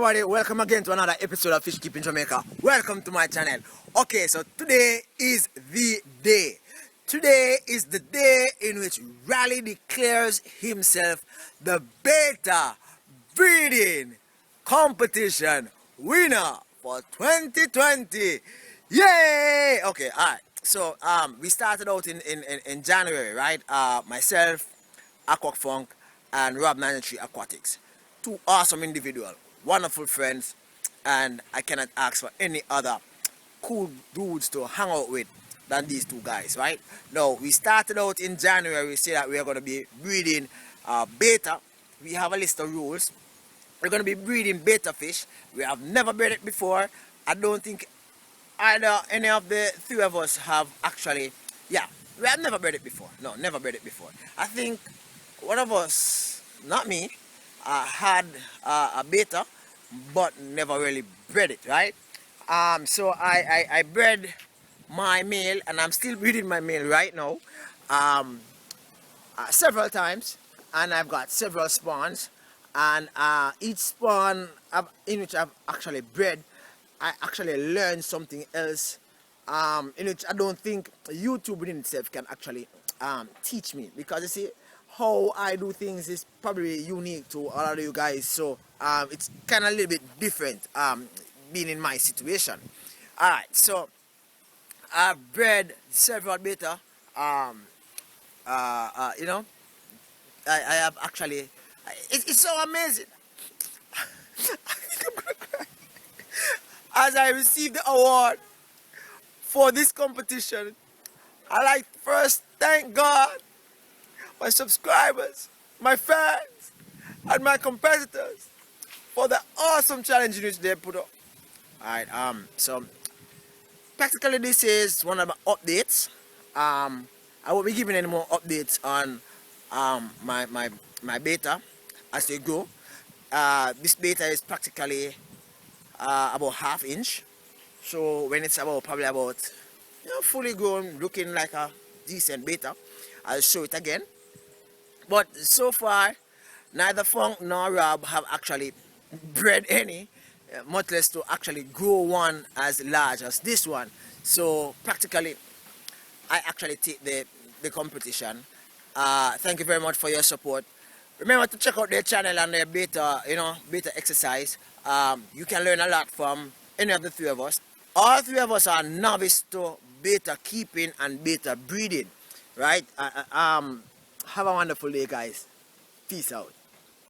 everybody, welcome again to another episode of Fish Keeping Jamaica. Welcome to my channel. Okay, so today is the day. Today is the day in which Raliegh declares himself the Betta breeding competition winner for 2020. Yay! Okay, alright. So we started out in January, right? Myself, Aqua Funk, and Rob 93 Aquatics. Two awesome individuals, wonderful friends, and I cannot ask for any other cool dudes to hang out with than these two guys, right? Now, we started out in January. We said that we are going to be breeding betta. We have a list of rules. We're going to be breeding betta fish. We have never bred it before. I don't think either any of the three of us have actually, we have never bred it before. No, never bred it before. I think one of us, not me, had a betta, but never really bred it, right? So I bred my male, and I'm still breeding my male right now, several times, and I've got several spawns, and each spawn in which I've actually bred, I actually learned something else, in which I don't think YouTube within itself can actually teach me, because you see, how I do things is probably unique to all of you guys, so it's kind of a little bit different being in my situation. Alright, so I've bred several betta. You know, I have actually, it's so amazing. As I received the award for this competition, I like to first thank God, my subscribers, my fans, and my competitors for the awesome challenge in which they put up. Alright, so practically this is one of my updates. I won't be giving any more updates on my betta as they grow. This betta is practically about ½ inch. So when it's probably about fully grown, looking like a decent betta, I'll show it again. But so far, neither Funk nor Rob have actually bred any, much less to actually grow one as large as this one. So practically, I actually take the competition. Thank you very much for your support. Remember to check out their channel and their betta, betta exercise. You can learn a lot from any of the three of us. All three of us are novice to betta keeping and betta breeding, right? Have a wonderful day, guys. Peace out.